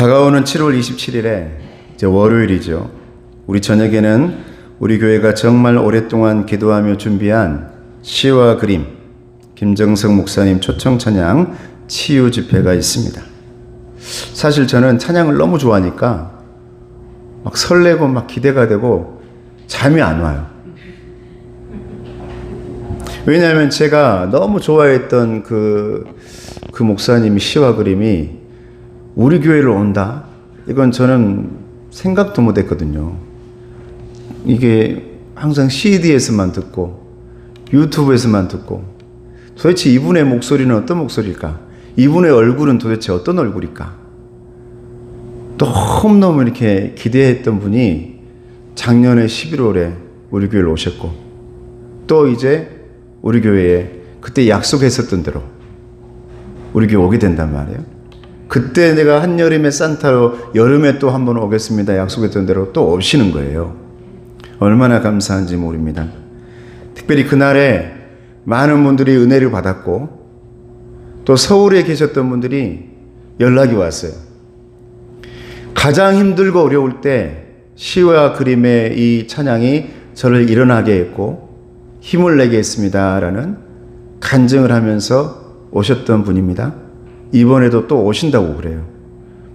다가오는 7월 27일에 이제 월요일이죠. 우리 저녁에는 우리 교회가 정말 오랫동안 기도하며 준비한 시와 그림, 김정석 목사님 초청 찬양 치유 집회가 있습니다. 사실 저는 찬양을 너무 좋아하니까 막 설레고 막 기대가 되고 잠이 안 와요. 왜냐하면 제가 너무 좋아했던 그 목사님 시와 그림이 우리 교회를 온다? 이건 저는 생각도 못 했거든요. 이게 항상 CD에서만 듣고 유튜브에서만 듣고 도대체 이분의 목소리는 어떤 목소리일까? 이분의 얼굴은 도대체 어떤 얼굴일까? 너무너무 이렇게 기대했던 분이 작년에 11월에 우리 교회를 오셨고 또 이제 우리 교회에 그때 약속했었던 대로 우리 교회 오게 된단 말이에요. 그때 내가 한여름에 산타로 여름에 또 한번 오겠습니다 약속했던 대로 또 오시는 거예요. 얼마나 감사한지 모릅니다. 특별히 그날에 많은 분들이 은혜를 받았고 또 서울에 계셨던 분들이 연락이 왔어요. 가장 힘들고 어려울 때 시와 그림의 이 찬양이 저를 일어나게 했고 힘을 내게 했습니다 라는 간증을 하면서 오셨던 분입니다. 이번에도 또 오신다고 그래요.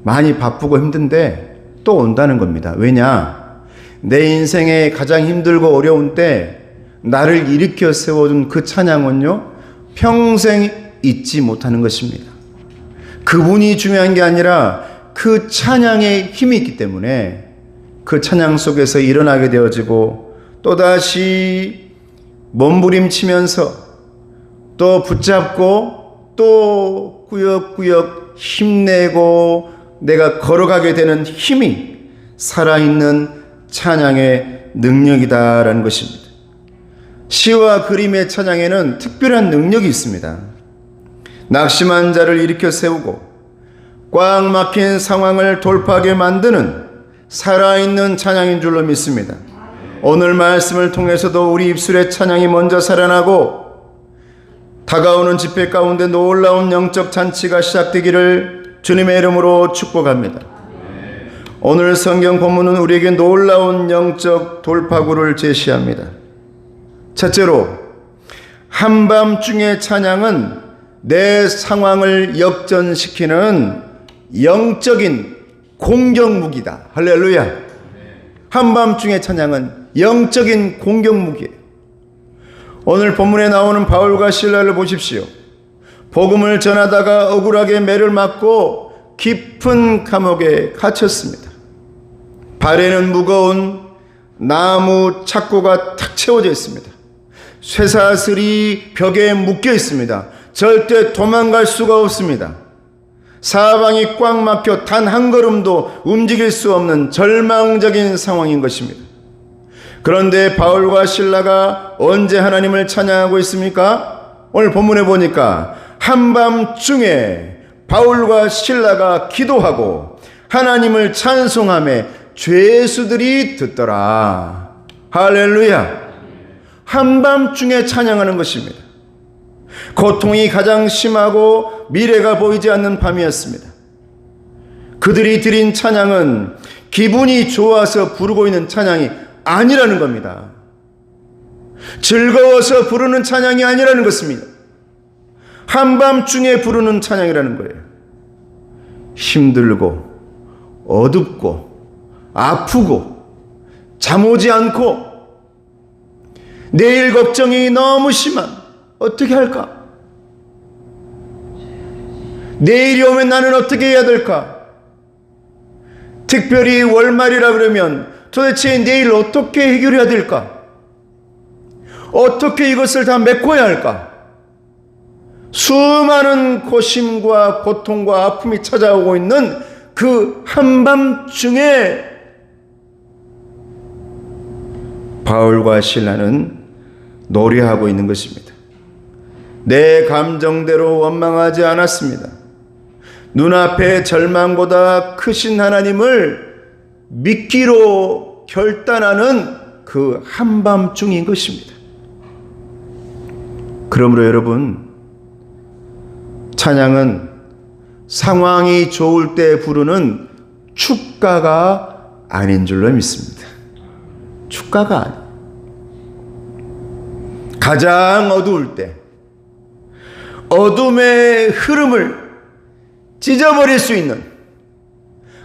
많이 바쁘고 힘든데 또 온다는 겁니다. 왜냐? 내 인생에 가장 힘들고 어려운 때 나를 일으켜 세워준 그 찬양은요 평생 잊지 못하는 것입니다. 그분이 중요한 게 아니라 그 찬양에 힘이 있기 때문에 그 찬양 속에서 일어나게 되어지고 또다시 몸부림치면서 또 붙잡고 또 꾸역꾸역 힘내고 내가 걸어가게 되는 힘이 살아있는 찬양의 능력이다라는 것입니다. 시와 그림의 찬양에는 특별한 능력이 있습니다. 낙심한 자를 일으켜 세우고 꽉 막힌 상황을 돌파하게 만드는 살아있는 찬양인 줄로 믿습니다. 오늘 말씀을 통해서도 우리 입술의 찬양이 먼저 살아나고 다가오는 집회 가운데 놀라운 영적 잔치가 시작되기를 주님의 이름으로 축복합니다. 오늘 성경 본문은 우리에게 놀라운 영적 돌파구를 제시합니다. 첫째로 한밤중의 찬양은 내 상황을 역전시키는 영적인 공격무기다. 할렐루야. 한밤중의 찬양은 영적인 공격무기예요. 오늘 본문에 나오는 바울과 실라를 보십시오. 복음을 전하다가 억울하게 매를 맞고 깊은 감옥에 갇혔습니다. 발에는 무거운 나무 착고가 탁 채워져 있습니다. 쇠사슬이 벽에 묶여 있습니다. 절대 도망갈 수가 없습니다. 사방이 꽉 막혀 단 한 걸음도 움직일 수 없는 절망적인 상황인 것입니다. 그런데 바울과 실라가 언제 하나님을 찬양하고 있습니까? 오늘 본문에 보니까 한밤중에 바울과 실라가 기도하고 하나님을 찬송하며 죄수들이 듣더라. 할렐루야. 한밤중에 찬양하는 것입니다. 고통이 가장 심하고 미래가 보이지 않는 밤이었습니다. 그들이 드린 찬양은 기분이 좋아서 부르고 있는 찬양이 아니라는 겁니다. 즐거워서 부르는 찬양이 아니라는 것입니다. 한밤중에 부르는 찬양이라는 거예요. 힘들고 어둡고 아프고 잠 오지 않고 내일 걱정이 너무 심한 어떻게 할까? 내일이 오면 나는 어떻게 해야 될까? 특별히 월말이라 그러면 도대체 내일 어떻게 해결해야 될까? 어떻게 이것을 다 메꿔야 할까? 수많은 고심과 고통과 아픔이 찾아오고 있는 그 한밤중에 바울과 실라는 노래하고 있는 것입니다. 내 감정대로 원망하지 않았습니다. 눈앞의 절망보다 크신 하나님을 믿기로 결단하는 그 한밤중인 것입니다. 그러므로 여러분, 찬양은 상황이 좋을 때 부르는 축가가 아닌 줄로 믿습니다. 축가가 아니. 가장 어두울 때 어둠의 흐름을 찢어버릴 수 있는,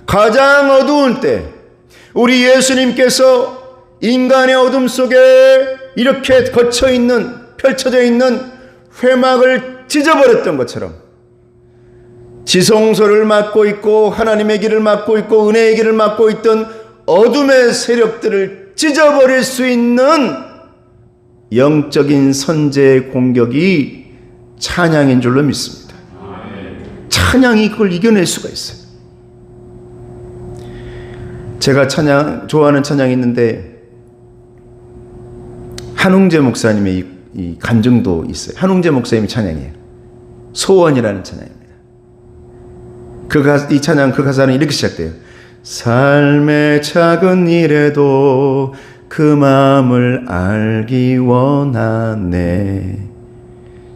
가장 어두운 때 우리 예수님께서 인간의 어둠 속에 이렇게 펼쳐져 있는 회막을 찢어버렸던 것처럼, 지성소를 막고 있고 하나님의 길을 막고 있고 은혜의 길을 막고 있던 어둠의 세력들을 찢어버릴 수 있는 영적인 선제의 공격이 찬양인 줄로 믿습니다. 찬양이 그걸 이겨낼 수가 있어요. 제가 좋아하는 찬양이 있는데, 한웅재 목사님의 이 간증도 있어요. 한웅재 목사님의 찬양이에요. 소원이라는 찬양입니다. 이 찬양, 그 가사는 이렇게 시작돼요. 삶의 작은 일에도 그 마음을 알기 원하네.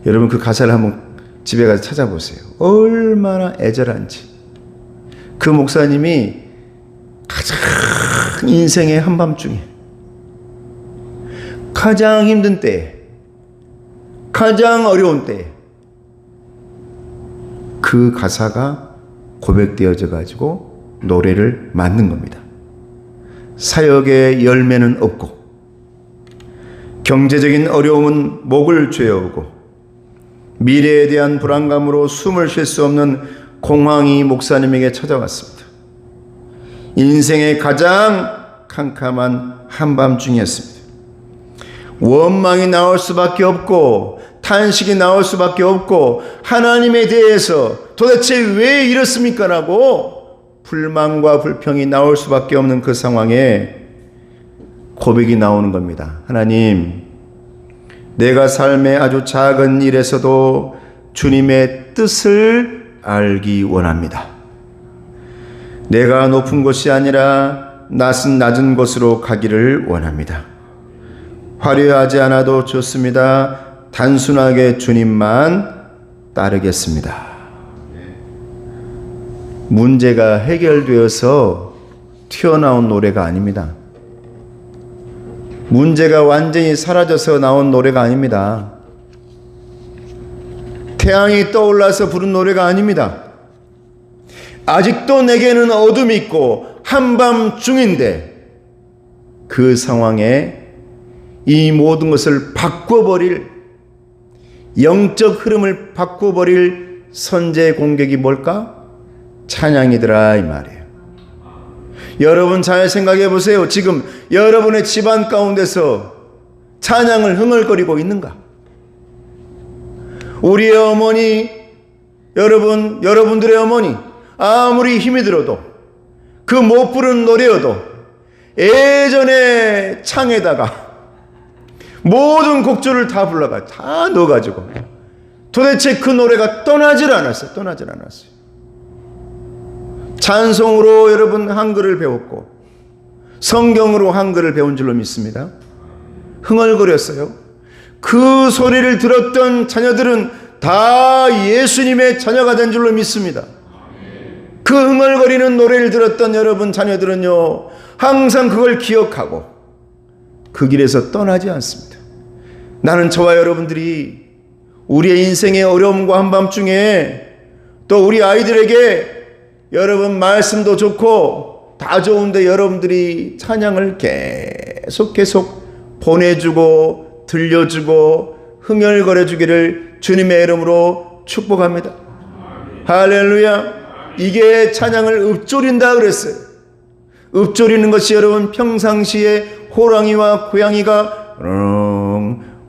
여러분 그 가사를 한번 집에 가서 찾아보세요. 얼마나 애절한지. 그 목사님이 가장 인생의 한밤중에, 가장 힘든 때에, 가장 어려운 때에 그 가사가 고백되어져 가지고 노래를 만든 겁니다. 사역의 열매는 없고 경제적인 어려움은 목을 죄어오고 미래에 대한 불안감으로 숨을 쉴 수 없는 공황이 목사님에게 찾아왔습니다. 인생의 가장 캄캄한 한밤중이었습니다. 원망이 나올 수밖에 없고 탄식이 나올 수밖에 없고 하나님에 대해서 도대체 왜 이렇습니까? 라고 불만과 불평이 나올 수밖에 없는 그 상황에 고백이 나오는 겁니다. 하나님, 내가 삶의 아주 작은 일에서도 주님의 뜻을 알기 원합니다. 내가 높은 곳이 아니라 낮은 곳으로 가기를 원합니다. 화려하지 않아도 좋습니다. 단순하게 주님만 따르겠습니다. 문제가 해결되어서 튀어나온 노래가 아닙니다. 문제가 완전히 사라져서 나온 노래가 아닙니다. 태양이 떠올라서 부른 노래가 아닙니다. 아직도 내게는 어둠이 있고 한밤중인데 그 상황에 이 모든 것을 바꿔버릴, 영적 흐름을 바꿔버릴 선제의 공격이 뭘까? 찬양이더라 이 말이에요. 여러분 잘 생각해 보세요. 지금 여러분의 집안 가운데서 찬양을 흥얼거리고 있는가? 우리의 어머니, 여러분들의 어머니 아무리 힘이 들어도 그 못 부르는 노래여도 예전에 창에다가 모든 곡조를 다 불러가 다 넣어가지고 도대체 그 노래가 떠나질 않았어요. 찬송으로 여러분 한글을 배웠고 성경으로 한글을 배운 줄로 믿습니다. 흥얼거렸어요. 그 소리를 들었던 자녀들은 다 예수님의 자녀가 된 줄로 믿습니다. 그 흥얼거리는 노래를 들었던 여러분 자녀들은요, 항상 그걸 기억하고 그 길에서 떠나지 않습니다. 나는 저와 여러분들이 우리의 인생의 어려움과 한밤중에 또 우리 아이들에게 여러분 말씀도 좋고 다 좋은데 여러분들이 찬양을 계속 보내주고 들려주고 흥얼거려주기를 주님의 이름으로 축복합니다. 할렐루야. 이게 찬양을 읊조린다 그랬어요. 읊조리는 것이 여러분 평상시에 호랑이와 고양이가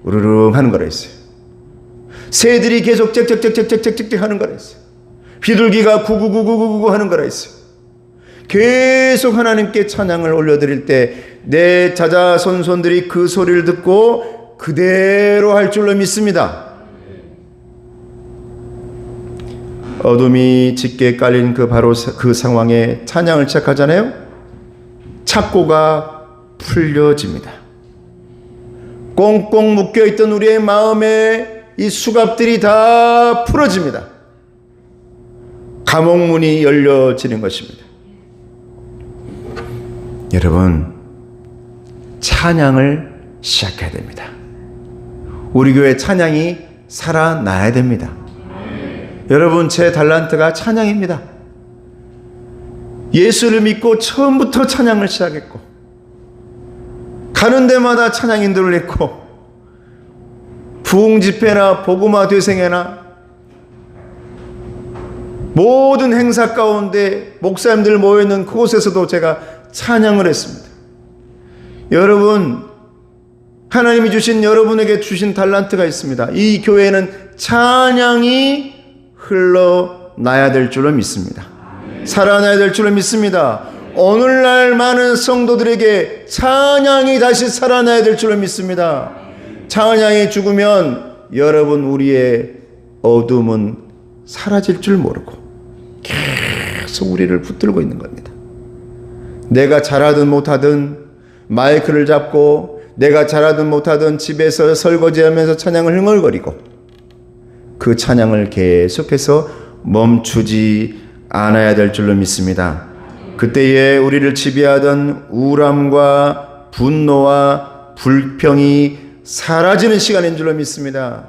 우르릉 하는 거라 했어요. 새들이 계속 짹짹짹짹짹짹 하는 거라 했어요. 비둘기가 구구구구구구 하는 거라 했어요. 계속 하나님께 찬양을 올려드릴 때 내 자자손손들이 그 소리를 듣고 그대로 할 줄로 믿습니다. 어둠이 짙게 깔린 바로 그 상황에 찬양을 시작하잖아요. 착고가 풀려집니다. 꽁꽁 묶여있던 우리의 마음에 이 수갑들이 다 풀어집니다. 감옥문이 열려지는 것입니다. 여러분, 찬양을 시작해야 됩니다. 우리 교회 찬양이 살아나야 됩니다. 여러분, 제 달란트가 찬양입니다. 예수를 믿고 처음부터 찬양을 시작했고, 가는 데마다 찬양 인도를 했고, 부흥 집회나 복음화 되생회나 모든 행사 가운데 목사님들 모여있는 그곳에서도 제가 찬양을 했습니다. 여러분, 하나님이 주신, 여러분에게 주신 달란트가 있습니다. 이 교회는 찬양이 흘러나야 될 줄로 믿습니다. 살아나야 될 줄로 믿습니다. 오늘날 많은 성도들에게 찬양이 다시 살아나야 될 줄로 믿습니다. 찬양이 죽으면 여러분, 우리의 어둠은 사라질 줄 모르고 계속 우리를 붙들고 있는 겁니다. 내가 잘하든 못하든 마이크를 잡고, 내가 잘하든 못하든 집에서 설거지하면서 찬양을 흥얼거리고, 그 찬양을 계속해서 멈추지 않아야 될 줄로 믿습니다. 그때에 우리를 지배하던 우울함과 분노와 불평이 사라지는 시간인 줄로 믿습니다.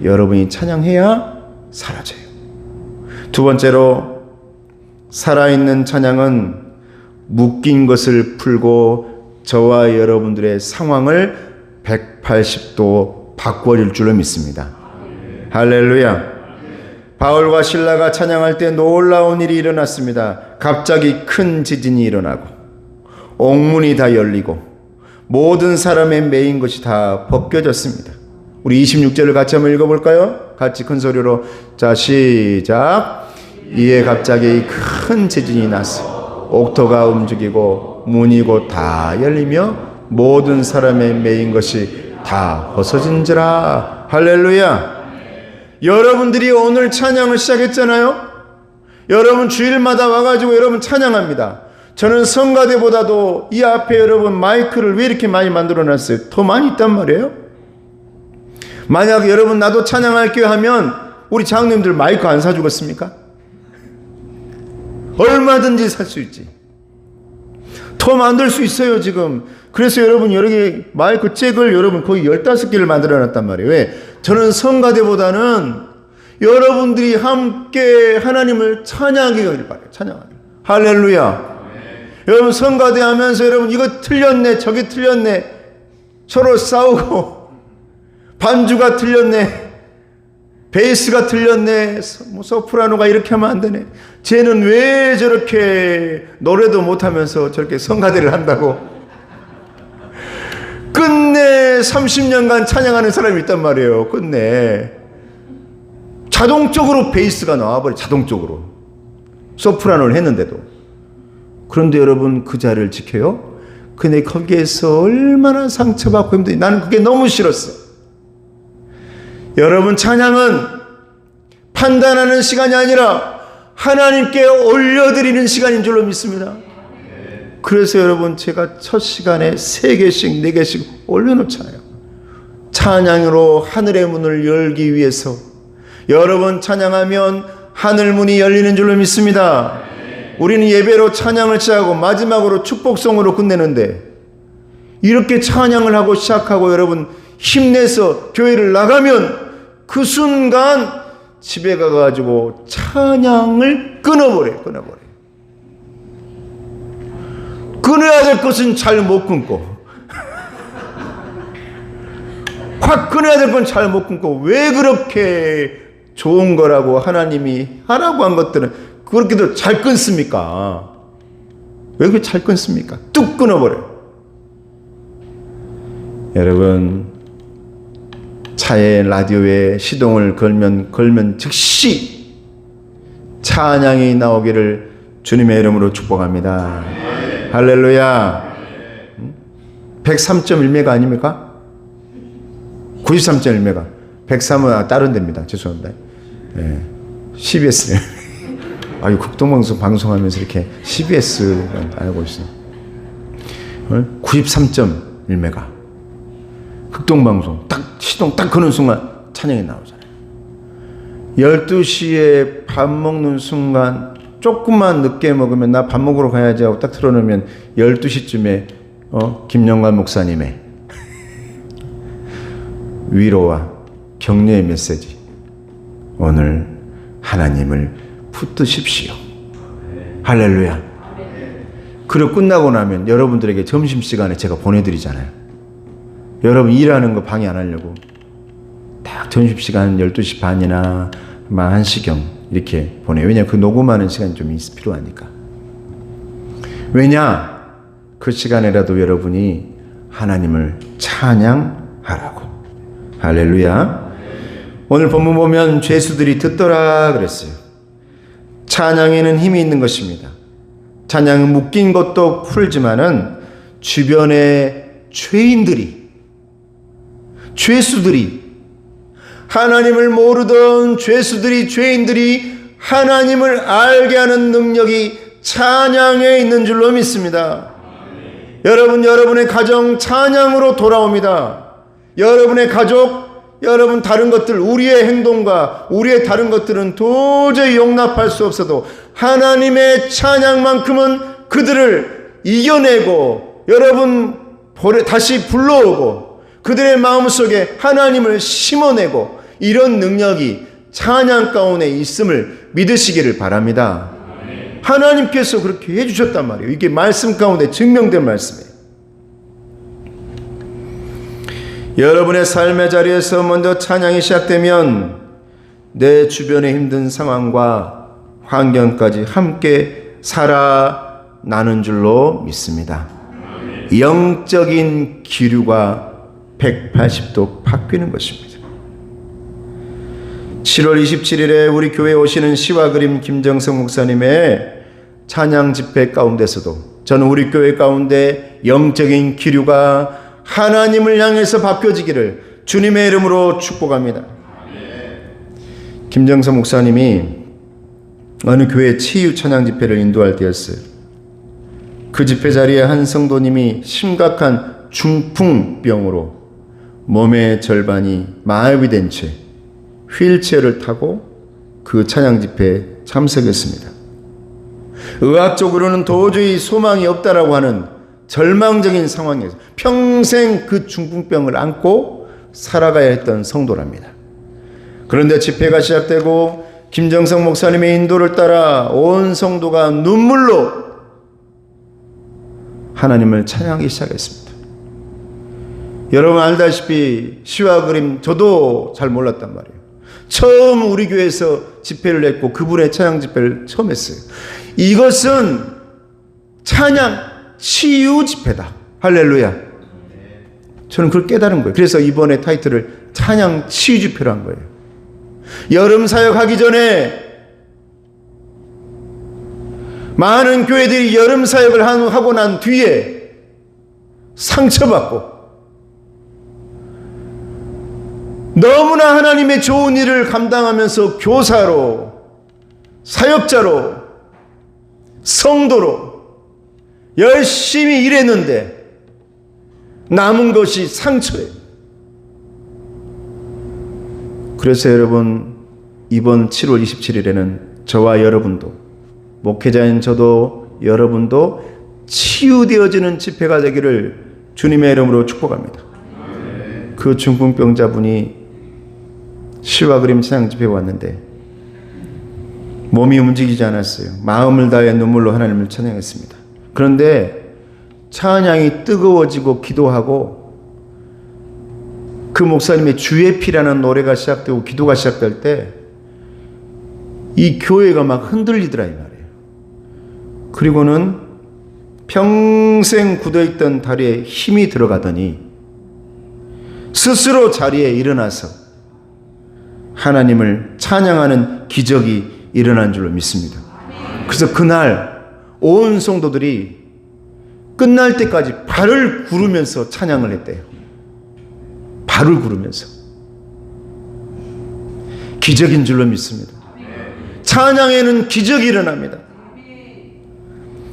여러분이 찬양해야 사라져요. 두 번째로, 살아있는 찬양은 묶인 것을 풀고 저와 여러분들의 상황을 180도 바꿔줄 줄로 믿습니다. 할렐루야. 바울과 실라가 찬양할 때 놀라운 일이 일어났습니다. 갑자기 큰 지진이 일어나고 옥문이 다 열리고 모든 사람의 매인 것이 다 벗겨졌습니다. 우리 26절을 같이 한번 읽어볼까요? 같이 큰 소리로. 자, 시작. 이에 갑자기 큰 지진이 났어. 옥토가 움직이고 문이 곧 다 열리며 모든 사람의 매인 것이 다 벗어진지라. 할렐루야. 여러분들이 오늘 찬양을 시작했잖아요. 여러분 주일마다 와가지고 여러분 찬양합니다. 저는 성가대보다도 이 앞에 여러분 마이크를 왜 이렇게 많이 만들어놨어요? 더 많이 있단 말이에요. 만약 여러분 나도 찬양할게요 하면 우리 장로님들 마이크 안 사주겠습니까? 얼마든지 살 수 있지. 더 만들 수 있어요 지금. 그래서 여러분 여러 개 마이크 잭을 여러분 거의 15개를 만들어놨단 말이에요. 왜? 저는 성가대보다는 여러분들이 함께 하나님을 찬양하기를 바래요. 찬양하기. 할렐루야. 여러분 성가대 하면서 여러분 이거 틀렸네 저게 틀렸네 서로 싸우고 반주가 틀렸네 베이스가 틀렸네 뭐 소프라노가 이렇게 하면 안 되네 쟤는 왜 저렇게 노래도 못하면서 저렇게 성가대를 한다고 끝내 30년간 찬양하는 사람이 있단 말이에요. 끝내 자동적으로 베이스가 나와버려. 자동적으로 소프라노를 했는데도. 그런데 여러분 그 자리를 지켜요? 근데 거기에서 얼마나 상처받고 힘들지. 나는 그게 너무 싫었어. 여러분 찬양은 판단하는 시간이 아니라 하나님께 올려드리는 시간인 줄로 믿습니다. 그래서 여러분 제가 첫 시간에 3개씩 4개씩 올려놓잖아요. 찬양으로 하늘의 문을 열기 위해서. 여러분 찬양하면 하늘 문이 열리는 줄로 믿습니다. 우리는 예배로 찬양을 시작하고 마지막으로 축복송으로 끝내는데 이렇게 찬양을 하고 시작하고 여러분 힘내서 교회를 나가면 그 순간 집에 가가지고 찬양을 끊어버려요. 끊어야 될 것은 잘 못 끊고 확 끊어야 될 건 잘 못 끊고 왜 그렇게 좋은 거라고 하나님이 하라고 한 것들은 그렇게도 잘 끊습니까? 왜 그렇게 잘 끊습니까? 뚝 끊어버려요. 여러분 차에 라디오에 시동을 걸면 즉시 찬양이 나오기를 주님의 이름으로 축복합니다. 할렐루야. 103.1메가 아닙니까? 93.1메가. 103은 다른 데입니다. 죄송합니다. 네. CBS네. 아유, 극동방송 방송하면서 이렇게 CBS 알고 있어요. 93.1메가. 극동방송. 딱, 시동 딱 거는 순간 찬양이 나오잖아요. 12시에 밥 먹는 순간 조금만 늦게 먹으면 나 밥 먹으러 가야지 하고 딱 틀어놓으면 12시쯤에 김영관 목사님의 위로와 격려의 메시지. 오늘 하나님을 붙드십시오. 할렐루야. 그리고 끝나고 나면 여러분들에게 점심시간에 제가 보내드리잖아요. 여러분 일하는 거 방해 안 하려고 딱 점심시간 12시 반이나 1시경 이렇게 보내요. 왜냐하면 그 녹음하는 시간이 좀 필요하니까. 왜냐? 그 시간에라도 여러분이 하나님을 찬양하라고. 할렐루야. 오늘 본문 보면 죄수들이 듣더라 그랬어요. 찬양에는 힘이 있는 것입니다. 찬양은 묶인 것도 풀지만은 주변의 죄인들이, 죄수들이, 하나님을 모르던 죄수들이, 죄인들이 하나님을 알게 하는 능력이 찬양에 있는 줄로 믿습니다. 여러분, 여러분의 가정 찬양으로 돌아옵니다. 여러분의 가족, 여러분 다른 것들, 우리의 행동과 우리의 다른 것들은 도저히 용납할 수 없어도 하나님의 찬양만큼은 그들을 이겨내고 여러분 다시 불러오고 그들의 마음속에 하나님을 심어내고 이런 능력이 찬양 가운데 있음을 믿으시기를 바랍니다. 하나님께서 그렇게 해주셨단 말이에요. 이게 말씀 가운데 증명된 말씀이에요. 여러분의 삶의 자리에서 먼저 찬양이 시작되면 내 주변의 힘든 상황과 환경까지 함께 살아나는 줄로 믿습니다. 영적인 기류가 180도 바뀌는 것입니다. 7월 27일에 우리 교회에 오시는 시와 그림 김정성 목사님의 찬양 집회 가운데서도 저는 우리 교회 가운데 영적인 기류가 하나님을 향해서 바뀌어지기를 주님의 이름으로 축복합니다. 김정성 목사님이 어느 교회 치유 찬양 집회를 인도할 때였어요. 그 집회 자리에 한 성도님이 심각한 중풍병으로 몸의 절반이 마비된 채 휠체어를 타고 그 찬양 집회에 참석했습니다. 의학적으로는 도저히 소망이 없다라고 하는 절망적인 상황에서 평생 그 중풍병을 안고 살아가야 했던 성도랍니다. 그런데 집회가 시작되고 김정성 목사님의 인도를 따라 온 성도가 눈물로 하나님을 찬양하기 시작했습니다. 여러분 알다시피 시와 그림 저도 잘 몰랐단 말이에요. 처음 우리 교회에서 집회를 했고 그분의 찬양 집회를 처음 했어요. 이것은 찬양 치유 집회다. 할렐루야. 저는 그걸 깨달은 거예요. 그래서 이번에 타이틀을 찬양 치유 집회로 한 거예요. 여름 사역하기 전에 많은 교회들이 여름 사역을 하고 난 뒤에 상처받고 너무나 하나님의 좋은 일을 감당하면서 교사로, 사역자로, 성도로 열심히 일했는데 남은 것이 상처예요. 그래서 여러분 이번 7월 27일에는 저와 여러분도, 목회자인 저도 여러분도 치유되어지는 집회가 되기를 주님의 이름으로 축복합니다. 그 중풍병자분이 시와 그림 찬양 집회에 왔는데 몸이 움직이지 않았어요. 마음을 다해 눈물로 하나님을 찬양했습니다. 그런데 찬양이 뜨거워지고 기도하고 그 목사님의 주의 피라는 노래가 시작되고 기도가 시작될 때 이 교회가 막 흔들리더라 이 말이에요. 그리고는 평생 굳어있던 다리에 힘이 들어가더니 스스로 자리에 일어나서 하나님을 찬양하는 기적이 일어난 줄로 믿습니다. 그래서 그날 온 성도들이 끝날 때까지 발을 구르면서 찬양을 했대요. 발을 구르면서. 기적인 줄로 믿습니다. 찬양에는 기적이 일어납니다.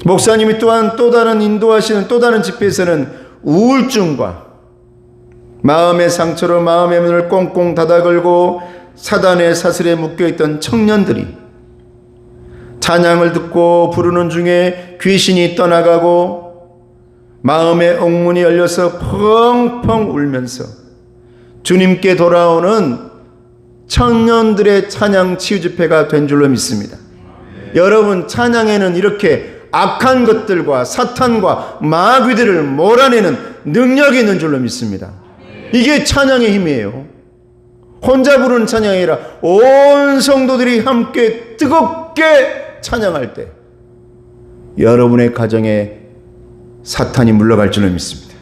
목사님이 또한 또 다른 인도하시는 또 다른 집회에서는 우울증과 마음의 상처로 마음의 문을 꽁꽁 닫아 걸고 사단의 사슬에 묶여있던 청년들이 찬양을 듣고 부르는 중에 귀신이 떠나가고 마음의 옥문이 열려서 펑펑 울면서 주님께 돌아오는 청년들의 찬양 치유 집회가 된 줄로 믿습니다. 여러분, 찬양에는 이렇게 악한 것들과 사탄과 마귀들을 몰아내는 능력이 있는 줄로 믿습니다. 이게 찬양의 힘이에요. 혼자 부르는 찬양이 아니라 온 성도들이 함께 뜨겁게 찬양할 때 여러분의 가정에 사탄이 물러갈 줄로 믿습니다.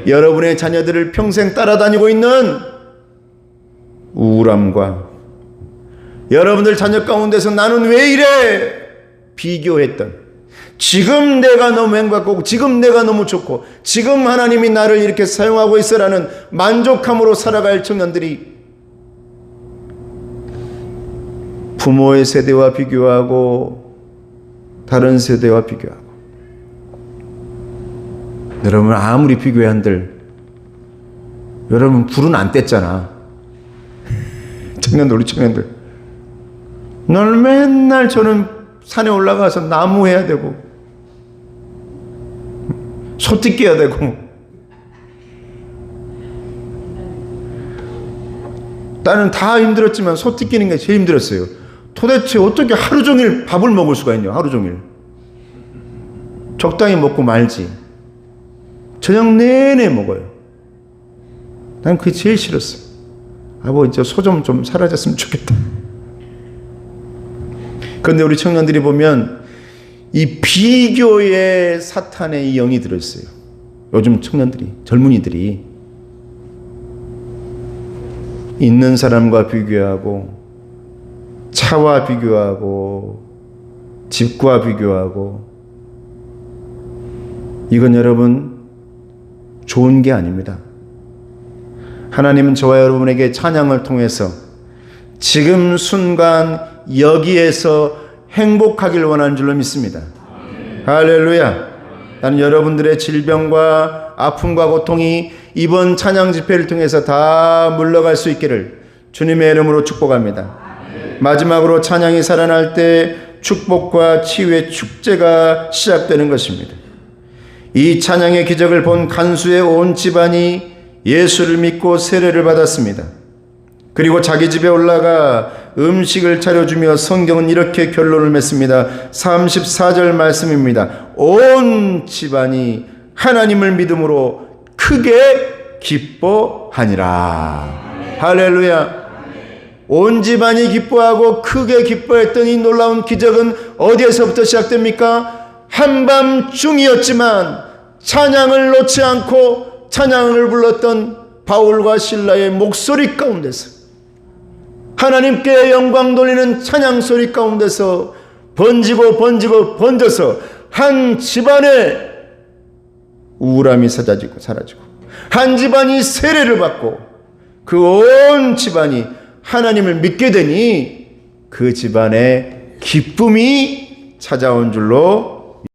여러분의 자녀들을 평생 따라다니고 있는 우울함과 여러분들 자녀 가운데서 나는 왜 이래 비교했던, 지금 내가 너무 행복하고 지금 내가 너무 좋고 지금 하나님이 나를 이렇게 사용하고 있어라는 만족함으로 살아갈 청년들이 부모의 세대와 비교하고 다른 세대와 비교하고, 여러분 아무리 비교해 한들 여러분 불은 안 뗐잖아. 청년들, 우리 청년들 늘 맨날 저는 산에 올라가서 나무 해야 되고 소 뜯겨야 되고, 나는 다 힘들었지만 소 뜯기는 게 제일 힘들었어요. 도대체 어떻게 하루 종일 밥을 먹을 수가 있냐. 하루 종일 적당히 먹고 말지 저녁 내내 먹어요. 난 그게 제일 싫었어. 아버지 소 좀 사라졌으면 좋겠다. 그런데 우리 청년들이 보면 이 비교의 사탄의 이 영이 들어있어요. 요즘 청년들이, 젊은이들이 있는 사람과 비교하고 차와 비교하고 집과 비교하고, 이건 여러분 좋은 게 아닙니다. 하나님은 저와 여러분에게 찬양을 통해서 지금 순간 여기에서 행복하길 원하는 줄로 믿습니다. 할렐루야. 나는 여러분들의 질병과 아픔과 고통이 이번 찬양 집회를 통해서 다 물러갈 수 있기를 주님의 이름으로 축복합니다. 마지막으로 찬양이 살아날 때 축복과 치유의 축제가 시작되는 것입니다. 이 찬양의 기적을 본 간수의 온 집안이 예수를 믿고 세례를 받았습니다. 그리고 자기 집에 올라가 음식을 차려주며 성경은 이렇게 결론을 맺습니다. 34절 말씀입니다. 온 집안이 하나님을 믿음으로 크게 기뻐하니라. 할렐루야. 온 집안이 기뻐하고 크게 기뻐했던 이 놀라운 기적은 어디에서부터 시작됩니까? 한밤중이었지만 찬양을 놓지 않고 찬양을 불렀던 바울과 실라의 목소리 가운데서, 하나님께 영광 돌리는 찬양 소리 가운데서 번져서 한 집안의 우울함이 사라지고 한 집안이 세례를 받고 그 온 집안이 하나님을 믿게 되니 그 집안에 기쁨이 찾아온 줄로